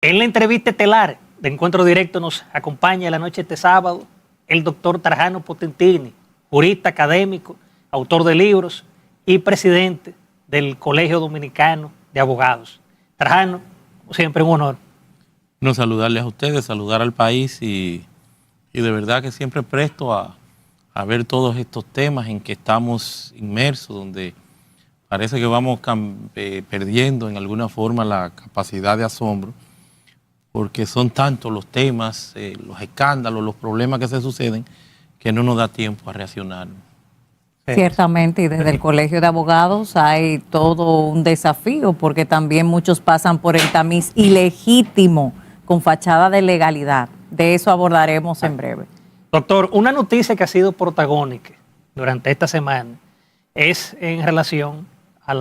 En la entrevista estelar de Encuentro Directo nos acompaña la noche de este sábado el doctor Trajano Potentini, jurista académico, autor de libros y presidente del Colegio Dominicano de Abogados. Trajano, siempre un honor. No, saludarles a ustedes, saludar al país y de verdad que siempre presto a ver todos estos temas en que estamos inmersos, donde parece que vamos perdiendo en alguna forma la capacidad de asombro, porque son tantos los temas, los escándalos, los problemas que se suceden, que no nos da tiempo a reaccionar. Ciertamente, y desde el Colegio de Abogados hay todo un desafío, porque también muchos pasan por el tamiz ilegítimo con fachada de legalidad. De eso abordaremos en breve. Doctor, una noticia que ha sido protagónica durante esta semana es en relación a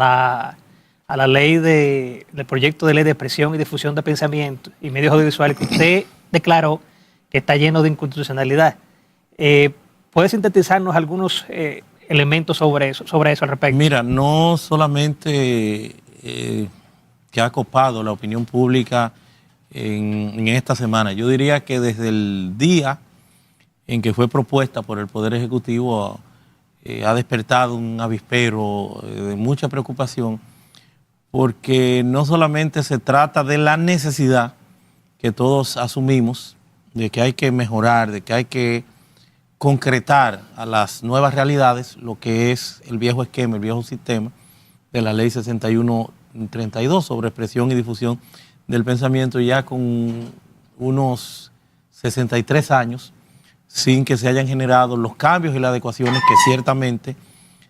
la ley del proyecto de ley de expresión y difusión de pensamiento y medios audiovisuales que usted declaró que está lleno de inconstitucionalidad. ¿Puede sintetizarnos algunos elementos sobre eso al respecto? Mira, no solamente que ha copado la opinión pública en esta semana, yo diría que desde el día en que fue propuesta por el Poder Ejecutivo ha despertado un avispero de mucha preocupación, porque no solamente se trata de la necesidad que todos asumimos, de que hay que mejorar, de que hay que concretar a las nuevas realidades lo que es el viejo esquema, el viejo sistema de la Ley 6132 sobre expresión y difusión del pensamiento, ya con unos 63 años, sin que se hayan generado los cambios y las adecuaciones que ciertamente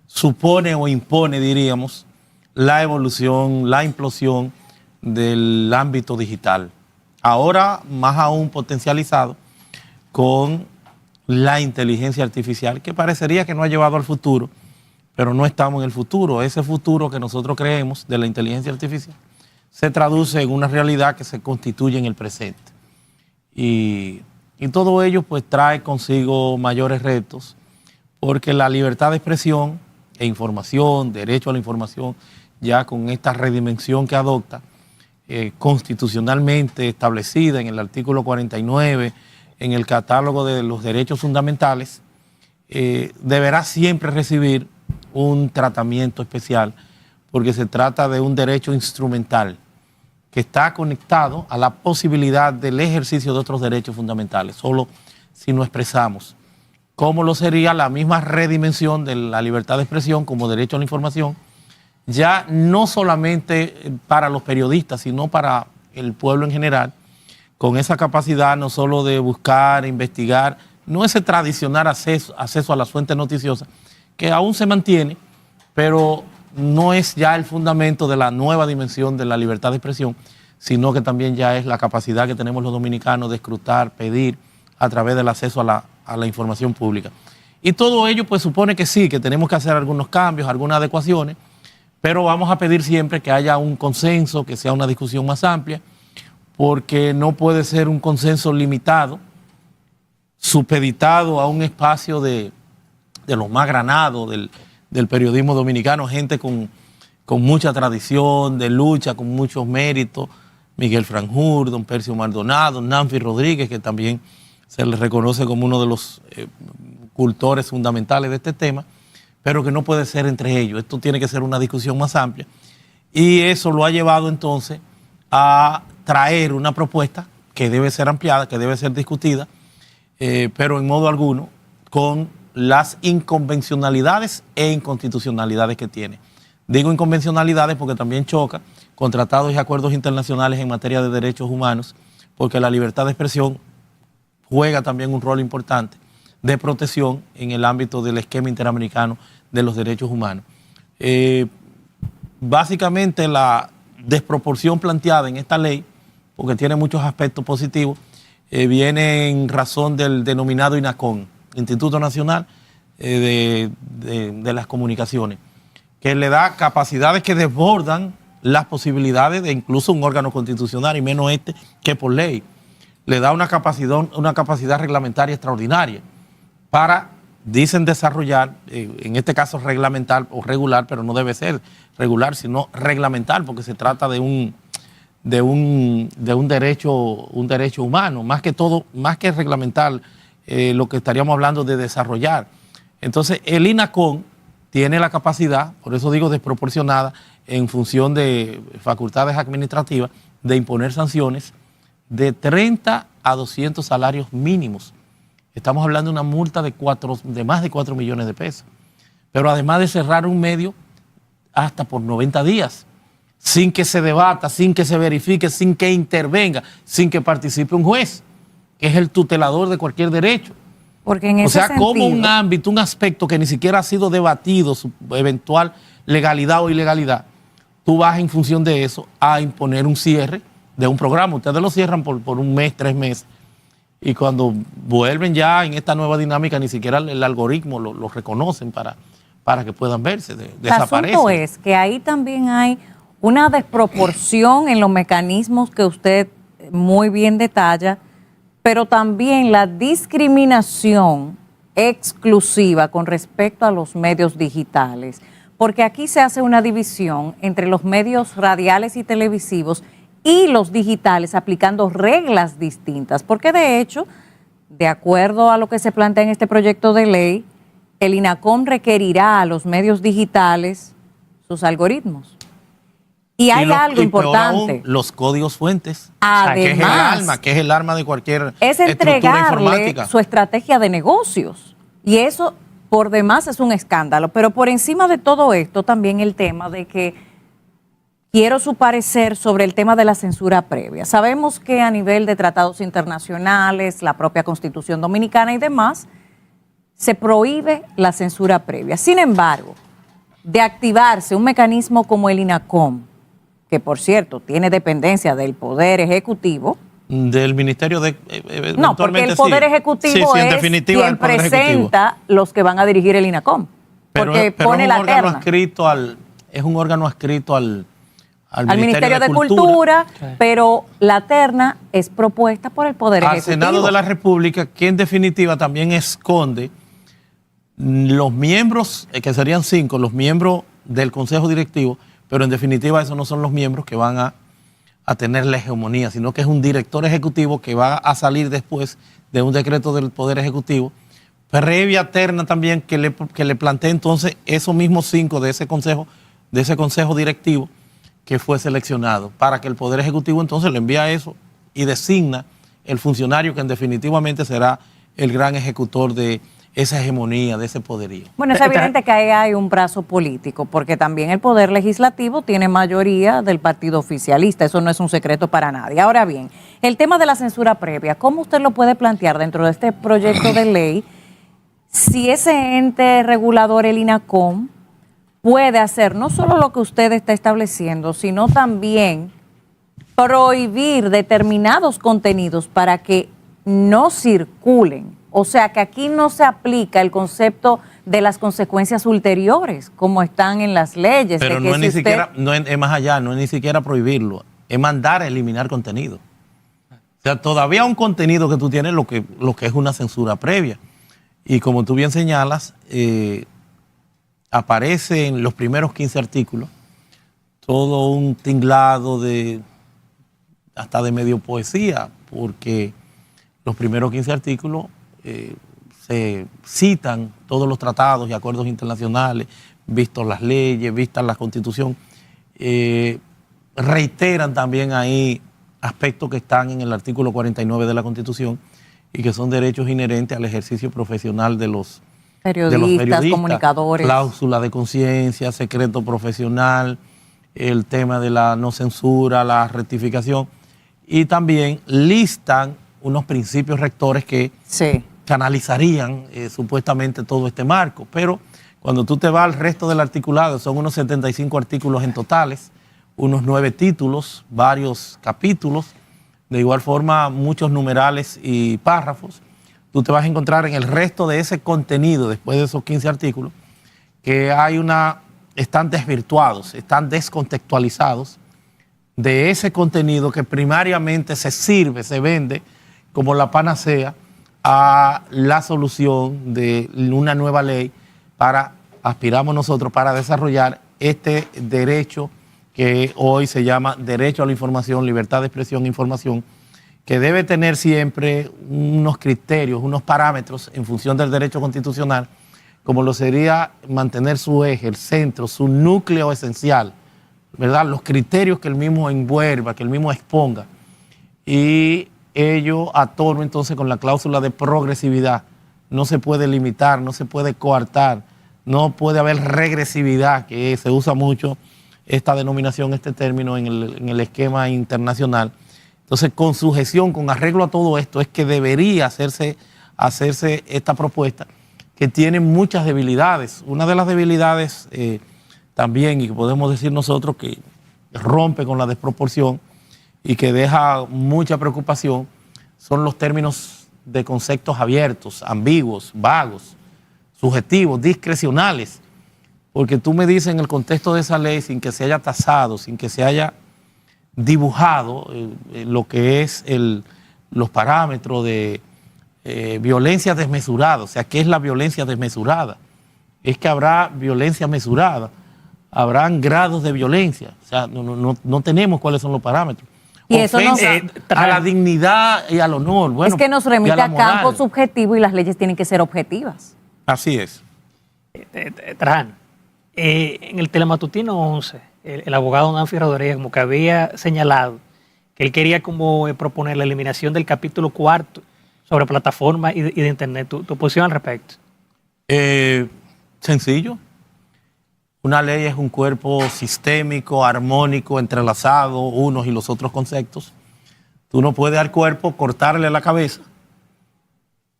supone o impone, diríamos, la evolución, la implosión del ámbito digital. Ahora más aún potencializado con la inteligencia artificial, que parecería que no ha llevado al futuro, pero no estamos en el futuro. Ese futuro que nosotros creemos de la inteligencia artificial se traduce en una realidad que se constituye en el presente. Y todo ello pues trae consigo mayores retos, porque la libertad de expresión e información, derecho a la información, ya con esta redimensión que adopta, constitucionalmente establecida en el artículo 49, en el catálogo de los derechos fundamentales, deberá siempre recibir un tratamiento especial, porque se trata de un derecho instrumental que está conectado a la posibilidad del ejercicio de otros derechos fundamentales, solo si no expresamos cómo lo sería la misma redimensión de la libertad de expresión como derecho a la información, ya no solamente para los periodistas, sino para el pueblo en general, con esa capacidad no solo de buscar, investigar, no ese tradicional acceso a las fuentes noticiosas, que aún se mantiene, pero no es ya el fundamento de la nueva dimensión de la libertad de expresión, sino que también ya es la capacidad que tenemos los dominicanos de escrutar, pedir a través del acceso a la información pública. Y todo ello pues supone que sí, que tenemos que hacer algunos cambios, algunas adecuaciones, pero vamos a pedir siempre que haya un consenso, que sea una discusión más amplia, porque no puede ser un consenso limitado, supeditado a un espacio de los más granados del periodismo dominicano, gente con mucha tradición de lucha, con muchos méritos, Miguel Franjur, don Percio Maldonado, Nanfi Rodríguez, que también se le reconoce como uno de los cultores fundamentales de este tema, pero que no puede ser entre ellos. Esto tiene que ser una discusión más amplia, y eso lo ha llevado entonces a traer una propuesta que debe ser ampliada, que debe ser discutida, pero en modo alguno con las inconvencionalidades e inconstitucionalidades que tiene. Digo inconvencionalidades porque también choca con tratados y acuerdos internacionales en materia de derechos humanos, porque la libertad de expresión juega también un rol importante de protección en el ámbito del esquema interamericano de los derechos humanos. Básicamente la desproporción planteada en esta ley, porque tiene muchos aspectos positivos, viene en razón del denominado INACON, Instituto Nacional de las Comunicaciones, que le da capacidades que desbordan las posibilidades de incluso un órgano constitucional, y menos este, que por ley le da una capacidad reglamentaria extraordinaria para, dicen, desarrollar, en este caso reglamentar o regular, pero no debe ser regular, sino reglamentar, porque se trata de un derecho humano, más que todo, más que reglamentar lo que estaríamos hablando de desarrollar. Entonces, el INACOM tiene la capacidad, por eso digo desproporcionada, en función de facultades administrativas, de imponer sanciones de 30 a 200 salarios mínimos. Estamos hablando de una multa de más de 4 millones de pesos. Pero además de cerrar un medio hasta por 90 días, sin que se debata, sin que se verifique, sin que intervenga, sin que participe un juez, que es el tutelador de cualquier derecho. Porque en ese sentido, como un ámbito, un aspecto que ni siquiera ha sido debatido, su eventual legalidad o ilegalidad, tú vas en función de eso a imponer un cierre de un programa. Ustedes lo cierran por un mes, 3 meses, y cuando vuelven ya en esta nueva dinámica, ni siquiera el algoritmo lo reconocen para que puedan verse, desaparecen. El asunto es que ahí también hay una desproporción en los mecanismos que usted muy bien detalla, pero también la discriminación exclusiva con respecto a los medios digitales, porque aquí se hace una división entre los medios radiales y televisivos y los digitales, aplicando reglas distintas, porque de hecho, de acuerdo a lo que se plantea en este proyecto de ley, el INACOM requerirá a los medios digitales sus algoritmos. Y hay algo importante. Aún, los códigos fuentes, además, que es el arma de cualquier es estructura entregarle informática. Su estrategia de negocios. Y eso, por demás, es un escándalo. Pero por encima de todo esto, también el tema de que quiero su parecer sobre el tema de la censura previa. Sabemos que a nivel de tratados internacionales, la propia Constitución Dominicana y demás, se prohíbe la censura previa. Sin embargo, de activarse un mecanismo como el INACOM, que por cierto tiene dependencia del Poder Ejecutivo. Del Ministerio de... No, porque el Poder Ejecutivo es quien presenta los que van a dirigir el INACOM. Porque pone la terna. Es un órgano adscrito al Ministerio de Cultura, sí. Pero la terna es propuesta por el Poder Ejecutivo. Al Senado de la República, que en definitiva también esconde los miembros, que serían 5, los miembros del Consejo Directivo, pero en definitiva esos no son los miembros que van a tener la hegemonía, sino que es un director ejecutivo que va a salir después de un decreto del Poder Ejecutivo, previa terna también que le plantea entonces esos mismos 5 de ese consejo directivo que fue seleccionado, para que el Poder Ejecutivo entonces le envía eso y designa el funcionario que en definitivamente será el gran ejecutor de esa hegemonía, de ese poderío. Bueno, es evidente que ahí hay un brazo político, porque también el Poder Legislativo tiene mayoría del partido oficialista, eso no es un secreto para nadie. Ahora bien, el tema de la censura previa, ¿cómo usted lo puede plantear dentro de este proyecto de ley si ese ente regulador, el INACOM, puede hacer no solo lo que usted está estableciendo, sino también prohibir determinados contenidos para que no circulen? O sea, que aquí no se aplica el concepto de las consecuencias ulteriores, como están en las leyes. Pero no es ni siquiera, no es más allá, no es ni siquiera prohibirlo, es mandar a eliminar contenido. O sea, todavía un contenido que tú tienes lo que es una censura previa. Y como tú bien señalas, aparece en los primeros 15 artículos todo un tinglado hasta de medio poesía, porque los primeros 15 artículos se citan todos los tratados y acuerdos internacionales, vistos las leyes, vistas la Constitución, reiteran también ahí aspectos que están en el artículo 49 de la Constitución y que son derechos inherentes al ejercicio profesional de los periodistas, comunicadores. Cláusula de conciencia, secreto profesional, el tema de la no censura, la rectificación, y también listan unos principios rectores que canalizarían supuestamente todo este marco. Pero cuando tú te vas al resto del articulado, son unos 75 artículos en totales, unos 9 títulos, varios capítulos, de igual forma muchos numerales y párrafos. Tú te vas a encontrar en el resto de ese contenido, después de esos 15 artículos, que están desvirtuados, están descontextualizados de ese contenido que primariamente se vende como la panacea a la solución de una nueva ley aspiramos nosotros para desarrollar este derecho que hoy se llama Derecho a la Información, Libertad de Expresión e Información, que debe tener siempre unos criterios, unos parámetros en función del derecho constitucional, como lo sería mantener su eje, el centro, su núcleo esencial, ¿verdad? Los criterios que el mismo envuelva, que el mismo exponga. Y ello a tono entonces con la cláusula de progresividad. No se puede limitar, no se puede coartar, no puede haber regresividad, que se usa mucho esta denominación, este término en el esquema internacional. Entonces, con sujeción, con arreglo a todo esto, es que debería hacerse esta propuesta, que tiene muchas debilidades. Una de las debilidades también, y que podemos decir nosotros que rompe con la desproporción y que deja mucha preocupación, son los términos de conceptos abiertos, ambiguos, vagos, subjetivos, discrecionales. Porque tú me dices en el contexto de esa ley, sin que se haya tasado, sin que se haya dibujado lo que es los parámetros de violencia desmesurada. O sea, ¿qué es la violencia desmesurada? Es que habrá violencia mesurada, habrán grados de violencia. O sea, no tenemos cuáles son los parámetros. Y eso a la dignidad y al honor. Bueno, es que nos remite a campo subjetivo y las leyes tienen que ser objetivas. Así es. Trajano, en el telematutino 11, el abogado Nanfi Rodríguez como que había señalado que él quería como proponer la eliminación del capítulo 4 sobre plataformas y de Internet. ¿Tu posición al respecto? Sencillo. Una ley es un cuerpo sistémico, armónico, entrelazado, unos y los otros conceptos. Tú no puedes al cuerpo cortarle la cabeza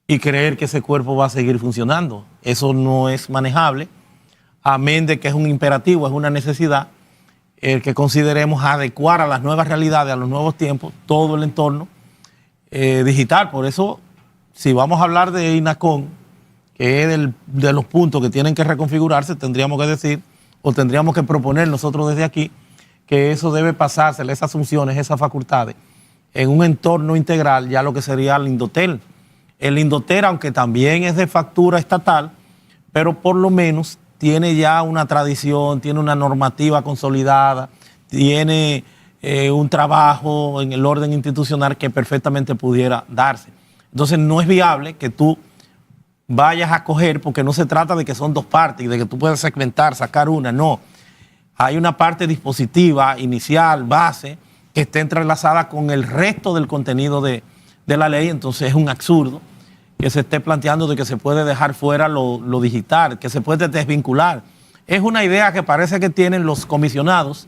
y creer que ese cuerpo va a seguir funcionando. Eso no es manejable, amén de que es un imperativo, es una necesidad, el que consideremos adecuar a las nuevas realidades, a los nuevos tiempos, todo el entorno digital. Por eso, si vamos a hablar de INACON, que es de los puntos que tienen que reconfigurarse, tendríamos que decir, o tendríamos que proponer nosotros desde aquí, que eso debe pasarse, esas funciones, esas facultades, en un entorno integral, ya lo que sería el Indotel. El Indotel, aunque también es de factura estatal, pero por lo menos tiene ya una tradición, tiene una normativa consolidada, tiene un trabajo en el orden institucional que perfectamente pudiera darse. Entonces no es viable que tú vayas a coger, porque no se trata de que son dos partes y de que tú puedes segmentar, sacar una, no. Hay una parte dispositiva, inicial, base, que esté entrelazada con el resto del contenido de la ley. Entonces es un absurdo que se esté planteando de que se puede dejar fuera lo digital, que se puede desvincular. Es una idea que parece que tienen los comisionados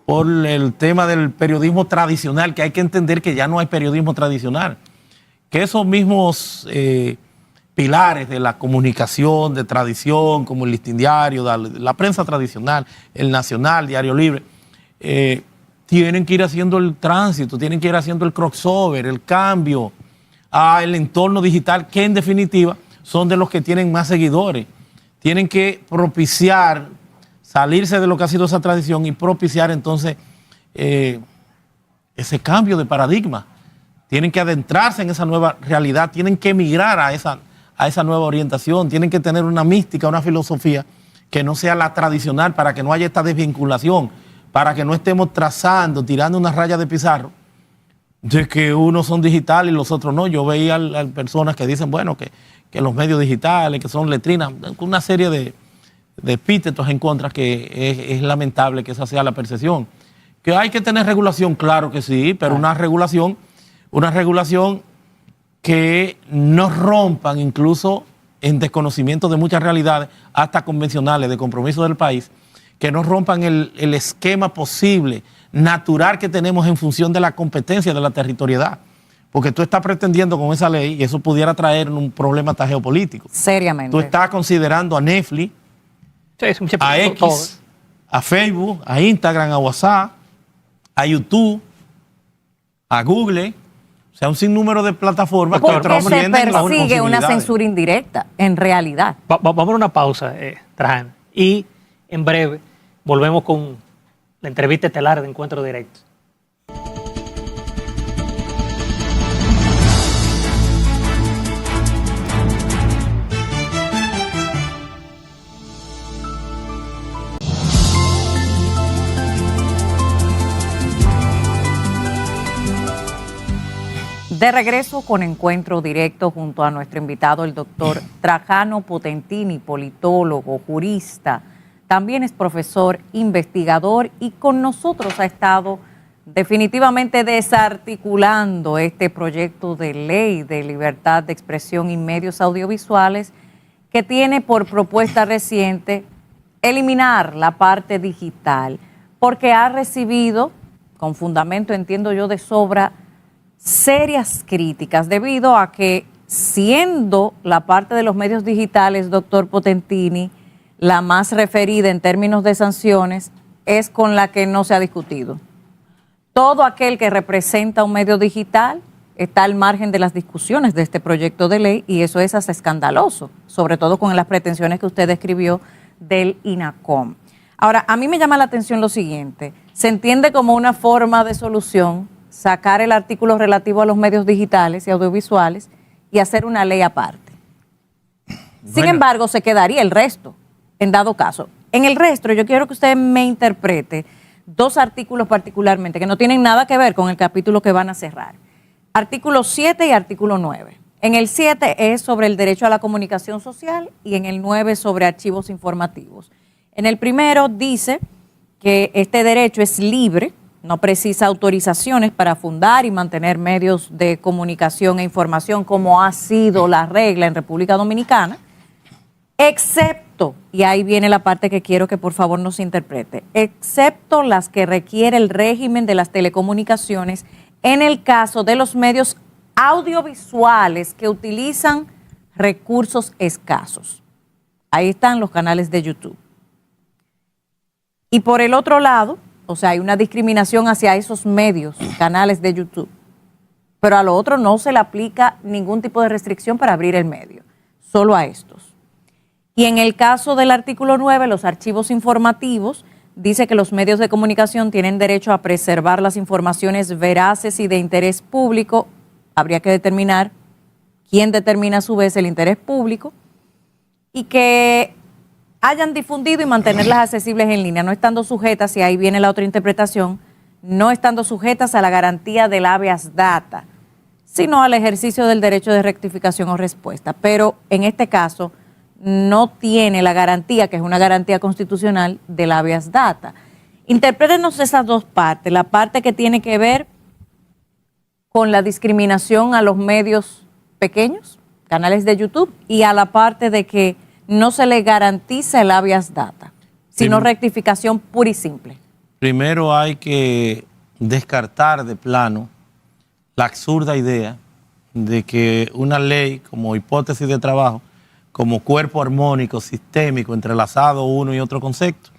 por el tema del periodismo tradicional, que hay que entender que ya no hay periodismo tradicional, que esos mismos pilares de la comunicación, de tradición, como el Listín Diario, la prensa tradicional, el Nacional, Diario Libre, tienen que ir haciendo el tránsito, tienen que ir haciendo el crossover, el cambio al entorno digital, que en definitiva son de los que tienen más seguidores. Tienen que propiciar, salirse de lo que ha sido esa tradición y propiciar entonces ese cambio de paradigma. Tienen que adentrarse en esa nueva realidad, tienen que emigrar a esa nueva orientación, tienen que tener una mística, una filosofía que no sea la tradicional, para que no haya esta desvinculación, para que no estemos trazando, tirando una raya de pizarro de que unos son digitales y los otros no. Yo veía a personas que dicen, bueno, que los medios digitales, que son letrinas, una serie de epítetos en contra, que es lamentable que esa sea la percepción. Que hay que tener regulación, claro que sí, pero una regulación que no rompan, incluso en desconocimiento de muchas realidades, hasta convencionales, de compromiso del país, que no rompan el esquema posible, natural, que tenemos en función de la competencia, de la territorialidad. Porque tú estás pretendiendo con esa ley, y eso pudiera traer un problema hasta geopolítico. Seriamente. Tú estás considerando a Netflix, a X, a Facebook, a Instagram, a WhatsApp, a YouTube, a Google, o sea, un sinnúmero de plataformas que porque se persigue una censura indirecta, en realidad. Vamos a una pausa, Trajano, y en breve volvemos con la entrevista estelar de Encuentro Directo. De regreso con encuentro directo junto a nuestro invitado, el doctor Trajano Potentini, politólogo, jurista, también es profesor, investigador y con nosotros ha estado definitivamente desarticulando este proyecto de ley de libertad de expresión y medios audiovisuales que tiene por propuesta reciente eliminar la parte digital, porque ha recibido, con fundamento entiendo yo de sobra, serias críticas debido a que siendo la parte de los medios digitales, doctor Potentini, la más referida en términos de sanciones, es con la que no se ha discutido. Todo aquel que representa un medio digital está al margen de las discusiones de este proyecto de ley y eso es hasta escandaloso, sobre todo con las pretensiones que usted describió del INACOM. Ahora, a mí me llama la atención lo siguiente, se entiende como una forma de solución sacar el artículo relativo a los medios digitales y audiovisuales y hacer una ley aparte. Sin embargo, se quedaría el resto, en dado caso. En el resto, yo quiero que usted me interprete dos artículos particularmente que no tienen nada que ver con el capítulo que van a cerrar. Artículo 7 y artículo 9. En el 7 es sobre el derecho a la comunicación social y en el 9 sobre archivos informativos. En el primero dice que este derecho es libre, no precisa autorizaciones para fundar y mantener medios de comunicación e información como ha sido la regla en República Dominicana, excepto, y ahí viene la parte que quiero que por favor nos interprete, excepto las que requiere el régimen de las telecomunicaciones en el caso de los medios audiovisuales que utilizan recursos escasos. Ahí están los canales de YouTube. Y por el otro lado, o sea, hay una discriminación hacia esos medios, canales de YouTube, pero a lo otro no se le aplica ningún tipo de restricción para abrir el medio, solo a estos. Y en el caso del artículo 9, los archivos informativos, dice que los medios de comunicación tienen derecho a preservar las informaciones veraces y de interés público. Habría que determinar quién determina a su vez el interés público y que hayan difundido y mantenerlas accesibles en línea, no estando sujetas, y ahí viene la otra interpretación, no estando sujetas a la garantía del habeas data, sino al ejercicio del derecho de rectificación o respuesta. Pero en este caso no tiene la garantía, que es una garantía constitucional, del habeas data. Interprétenos esas dos partes, la parte que tiene que ver con la discriminación a los medios pequeños, canales de YouTube, y a la parte de que no se le garantiza el habeas data, sino rectificación pura y simple. Primero hay que descartar de plano la absurda idea de que una ley como hipótesis de trabajo, como cuerpo armónico, sistémico, entrelazado uno y otro concepto,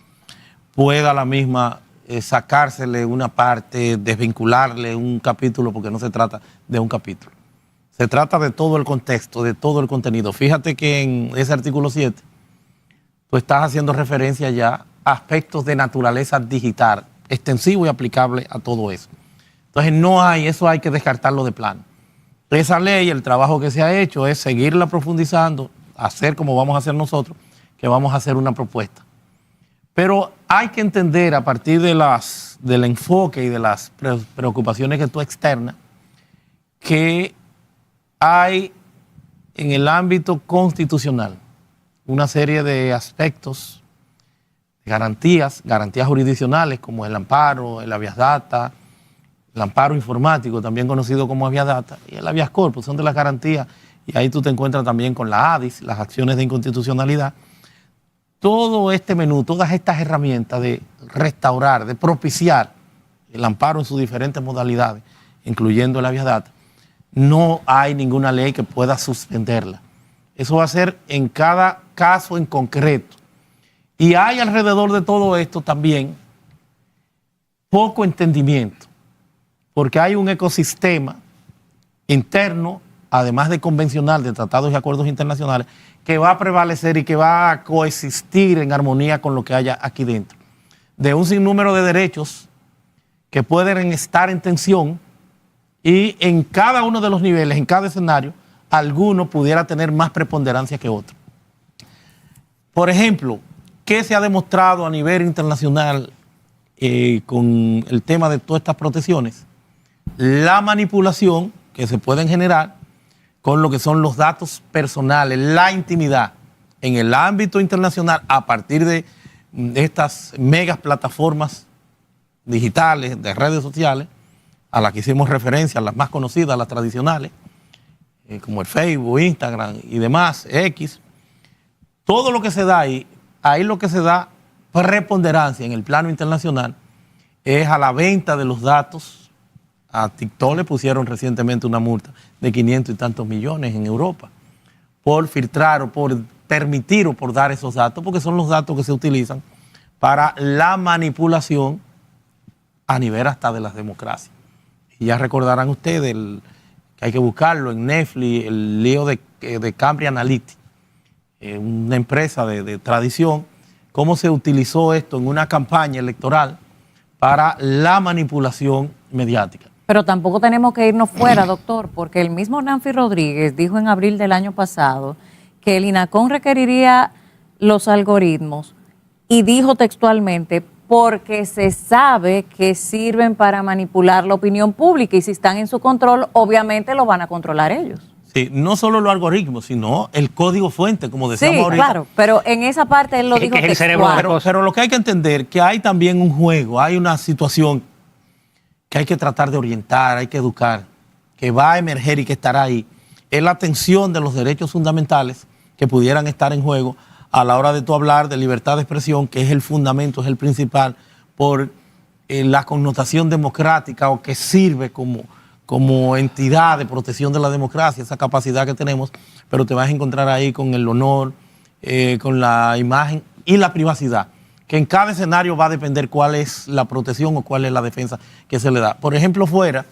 pueda la misma sacársele una parte, desvincularle un capítulo, porque no se trata de un capítulo. Se trata de todo el contexto, de todo el contenido. Fíjate que en ese artículo 7, tú estás haciendo referencia ya a aspectos de naturaleza digital, extensivo y aplicable a todo eso. Entonces eso hay que descartarlo de plano. Esa ley, el trabajo que se ha hecho es seguirla profundizando, hacer como vamos a hacer nosotros, que vamos a hacer una propuesta. Pero hay que entender a partir del enfoque y de las preocupaciones que tú externas, que hay en el ámbito constitucional una serie de aspectos, garantías jurisdiccionales como el amparo, el habeas data, el amparo informático, también conocido como habeas data, y el habeas corpus, son de las garantías, y ahí tú te encuentras también con la ADIS, las acciones de inconstitucionalidad. Todo este menú, todas estas herramientas de restaurar, de propiciar el amparo en sus diferentes modalidades, incluyendo el habeas data, no hay ninguna ley que pueda suspenderla. Eso va a ser en cada caso en concreto. Y hay alrededor de todo esto también poco entendimiento, porque hay un ecosistema interno, además de convencional, de tratados y acuerdos internacionales, que va a prevalecer y que va a coexistir en armonía con lo que haya aquí dentro. De un sinnúmero de derechos que pueden estar en tensión, y en cada uno de los niveles, en cada escenario, alguno pudiera tener más preponderancia que otro. Por ejemplo, ¿qué se ha demostrado a nivel internacional con el tema de todas estas protecciones? La manipulación que se pueden generar con lo que son los datos personales, la intimidad en el ámbito internacional a partir de estas megas plataformas digitales, de redes sociales, a las que hicimos referencia, las más conocidas, las tradicionales, como el Facebook, Instagram y demás, X. Todo lo que se da ahí lo que se da preponderancia en el plano internacional es a la venta de los datos. A TikTok le pusieron recientemente una multa de 500 y tantos millones en Europa por filtrar o por permitir o por dar esos datos, porque son los datos que se utilizan para la manipulación a nivel hasta de las democracias. Y ya recordarán ustedes que hay que buscarlo en Netflix, el lío de Cambridge Analytica, una empresa de tradición, cómo se utilizó esto en una campaña electoral para la manipulación mediática. Pero tampoco tenemos que irnos fuera, doctor, porque el mismo Nancy Rodríguez dijo en abril del año pasado que el INACON requeriría los algoritmos y dijo textualmente porque se sabe que sirven para manipular la opinión pública y si están en su control, obviamente lo van a controlar ellos. Sí, no solo los algoritmos, sino el código fuente, como decíamos ahorita. Sí, claro, pero en esa parte él lo dijo textual. Pero lo que hay que entender que hay también un juego, hay una situación que hay que tratar de orientar, hay que educar, que va a emerger y que estará ahí, es la atención de los derechos fundamentales que pudieran estar en juego a la hora de tú hablar de libertad de expresión, que es el fundamento, es el principal, por la connotación democrática o que sirve como entidad de protección de la democracia, esa capacidad que tenemos, pero te vas a encontrar ahí con el honor, con la imagen y la privacidad, que en cada escenario va a depender cuál es la protección o cuál es la defensa que se le da. Por ejemplo, fuera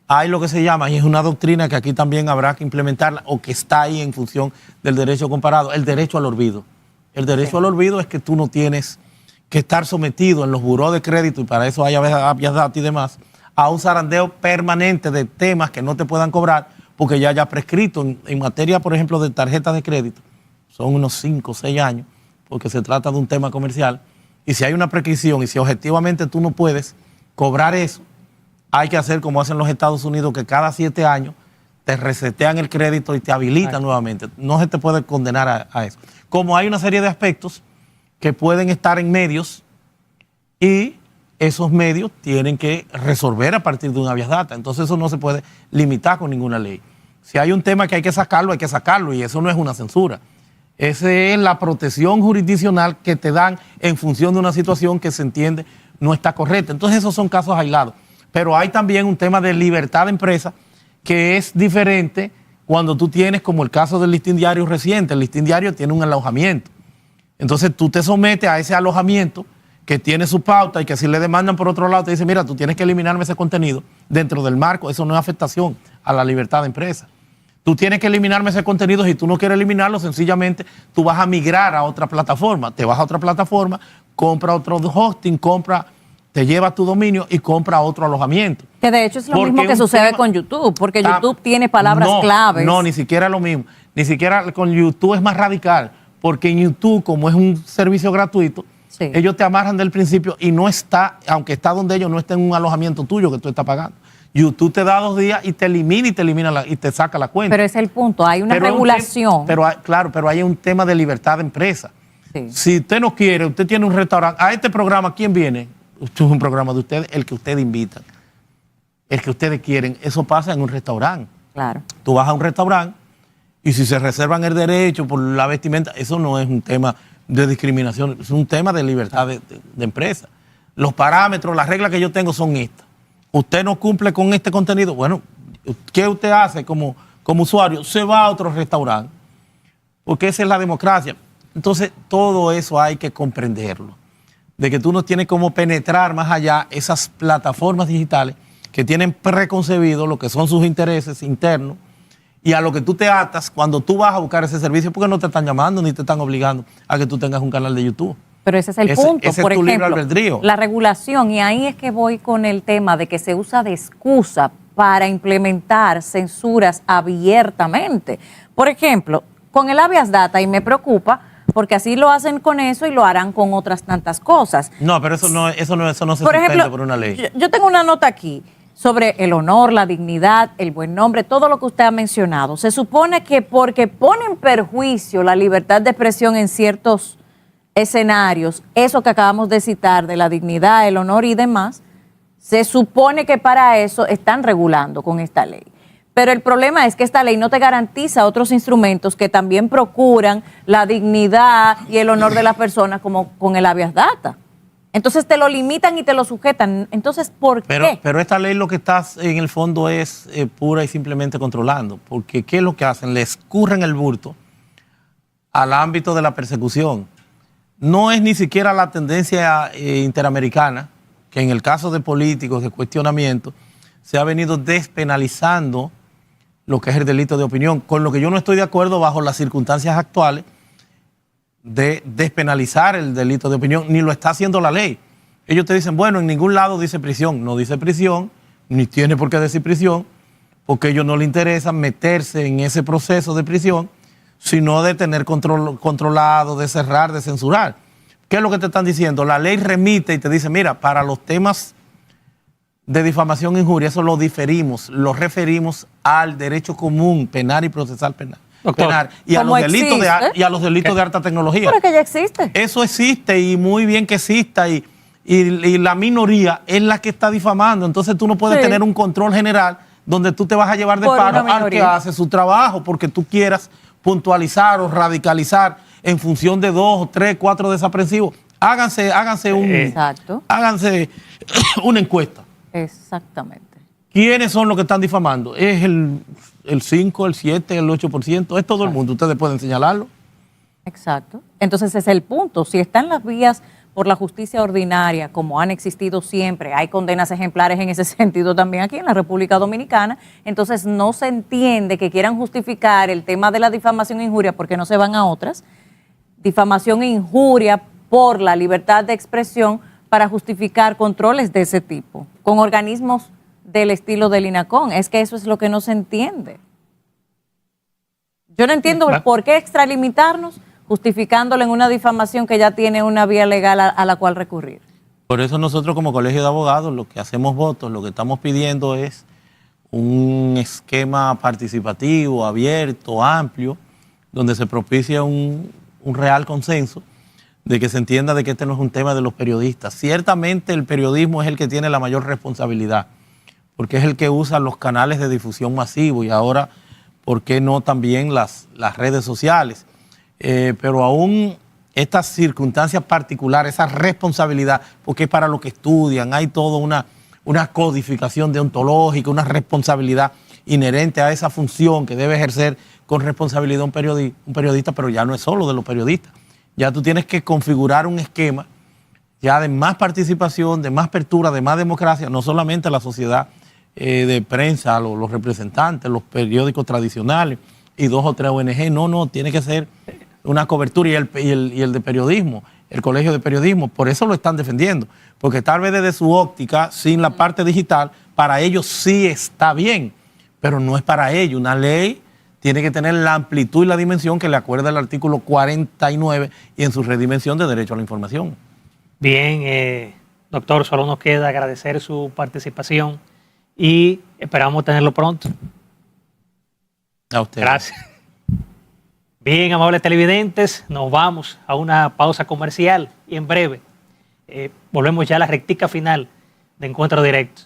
hay lo que se llama, y es una doctrina que aquí también habrá que implementarla, o que está ahí en función del derecho comparado, el derecho al olvido. El derecho al olvido es que tú no tienes que estar sometido en los burós de crédito, y para eso hay habeas data y demás, a un zarandeo permanente de temas que no te puedan cobrar, porque ya prescrito en materia, por ejemplo, de tarjetas de crédito, son unos 5 o 6 años, porque se trata de un tema comercial, y si hay una prescripción y si objetivamente tú no puedes cobrar eso, hay que hacer como hacen los Estados Unidos, que cada 7 años te resetean el crédito y te habilitan nuevamente. No se te puede condenar a eso. Como hay una serie de aspectos que pueden estar en medios y esos medios tienen que resolver a partir de un habeas data. Entonces eso no se puede limitar con ninguna ley. Si hay un tema que hay que sacarlo y eso no es una censura. Esa es la protección jurisdiccional que te dan en función de una situación que se entiende no está correcta. Entonces esos son casos aislados. Pero hay también un tema de libertad de empresa que es diferente cuando tú tienes, como el caso del listín diario reciente. El listín diario tiene un alojamiento. Entonces tú te sometes a ese alojamiento que tiene su pauta y que si le demandan por otro lado te dicen, mira, tú tienes que eliminarme ese contenido dentro del marco. Eso no es afectación a la libertad de empresa. Tú tienes que eliminarme ese contenido. Si tú no quieres eliminarlo, sencillamente tú vas a migrar a otra plataforma. Te vas a otra plataforma, compra otro hosting, te llevas tu dominio y compra otro alojamiento. Que de hecho es lo mismo que sucede con YouTube, porque YouTube tiene palabras claves. No, ni siquiera es lo mismo. Ni siquiera con YouTube es más radical, porque en YouTube, como es un servicio gratuito, ellos te amarran del principio y no está, aunque está donde ellos, no está en un alojamiento tuyo que tú estás pagando. YouTube te da 2 días y te elimina y te saca la cuenta. Pero ese es el punto, hay una regulación. Pero hay un tema de libertad de empresa. Sí. Si usted no quiere, usted tiene un restaurante, a este programa, ¿quién viene? Esto es un programa de ustedes, el que ustedes invitan, el que ustedes quieren. Eso pasa en un restaurante. Claro. Tú vas a un restaurante y si se reservan el derecho por la vestimenta, eso no es un tema de discriminación, es un tema de libertad de empresa. Los parámetros, las reglas que yo tengo son estas. Usted no cumple con este contenido, bueno, ¿qué usted hace como usuario? Se va a otro restaurante, porque esa es la democracia. Entonces, todo eso hay que comprenderlo, de que tú no tienes cómo penetrar más allá esas plataformas digitales que tienen preconcebido lo que son sus intereses internos y a lo que tú te atas cuando tú vas a buscar ese servicio, porque no te están llamando ni te están obligando a que tú tengas un canal de YouTube. Pero ese es el punto, por ejemplo, la regulación, y ahí es que voy con el tema de que se usa de excusa para implementar censuras abiertamente. Por ejemplo, con el habeas data, y me preocupa, porque así lo hacen con eso y lo harán con otras tantas cosas. No, pero eso no se suspende por una ley. Yo tengo una nota aquí. sobre el honor, la dignidad, el buen nombre, todo lo que usted ha mencionado. Se supone que porque pone en perjuicio la libertad de expresión en ciertos escenarios, eso que acabamos de citar de la dignidad, el honor y demás, se supone que para eso están regulando con esta ley. Pero el problema es que esta ley no te garantiza otros instrumentos que también procuran la dignidad y el honor de las personas, como con el habeas data. Entonces te lo limitan y te lo sujetan. Entonces, ¿por qué? Pero esta ley lo que está en el fondo es pura y simplemente controlando. Porque ¿qué es lo que hacen? Le escurren el bulto al ámbito de la persecución. No es ni siquiera la tendencia interamericana, que en el caso de políticos, de cuestionamiento, se ha venido despenalizando lo que es el delito de opinión, con lo que yo no estoy de acuerdo bajo las circunstancias actuales de despenalizar el delito de opinión, ni lo está haciendo la ley. Ellos te dicen, bueno, en ningún lado dice prisión, no dice prisión, ni tiene por qué decir prisión, porque a ellos no les interesa meterse en ese proceso de prisión, sino de tener controlado, de cerrar, de censurar. ¿Qué es lo que te están diciendo? La ley remite y te dice, mira, para los temas de difamación e injuria, eso lo diferimos, lo referimos al derecho común, penal y procesal penal. Y a los delitos de alta tecnología. Pero que ya existe. Eso existe y muy bien que exista y la minoría es la que está difamando. Entonces tú no puedes tener un control general donde tú te vas a llevar de paro al que hace su trabajo porque tú quieras puntualizar o radicalizar en función de 2, 3, 4 desaprensivos. Háganse una encuesta. Exactamente. ¿Quiénes son los que están difamando? ¿Es el 5, el 7, el 8%? Es todo el mundo. Ustedes pueden señalarlo. Exacto. Entonces ese es el punto. Si están las vías por la justicia ordinaria, como han existido siempre, hay condenas ejemplares en ese sentido también aquí en la República Dominicana, entonces no se entiende que quieran justificar el tema de la difamación e injuria porque no se van a otras. Difamación e injuria por la libertad de expresión para justificar controles de ese tipo, con organismos del estilo del INACON. Es que eso es lo que no se entiende. Yo no entiendo por qué extralimitarnos justificándolo en una difamación que ya tiene una vía legal a la cual recurrir. Por eso nosotros como Colegio de Abogados, lo que hacemos votos, lo que estamos pidiendo es un esquema participativo, abierto, amplio, donde se propicie un real consenso de que se entienda de que este no es un tema de los periodistas. Ciertamente el periodismo es el que tiene la mayor responsabilidad, porque es el que usa los canales de difusión masivo y ahora, ¿por qué no también las redes sociales? Pero aún estas circunstancias particulares, esa responsabilidad, porque es para lo que estudian, hay toda una codificación deontológica, una responsabilidad inherente a esa función que debe ejercer con responsabilidad un periodista, pero ya no es solo de los periodistas. Ya tú tienes que configurar un esquema ya de más participación, de más apertura, de más democracia, no solamente la sociedad de prensa, los representantes, los periódicos tradicionales y 2 o 3 ONG. No, tiene que ser una cobertura y el de periodismo, el Colegio de Periodismo. Por eso lo están defendiendo, porque tal vez desde su óptica, sin la parte digital, para ellos sí está bien, pero no es para ellos. Una ley tiene que tener la amplitud y la dimensión que le acuerda el artículo 49 y en su redimensión de derecho a la información. Bien, doctor, solo nos queda agradecer su participación y esperamos tenerlo pronto. A usted. Gracias. Bien, amables televidentes, nos vamos a una pausa comercial y en breve volvemos ya a la rectica final de Encuentro Directo.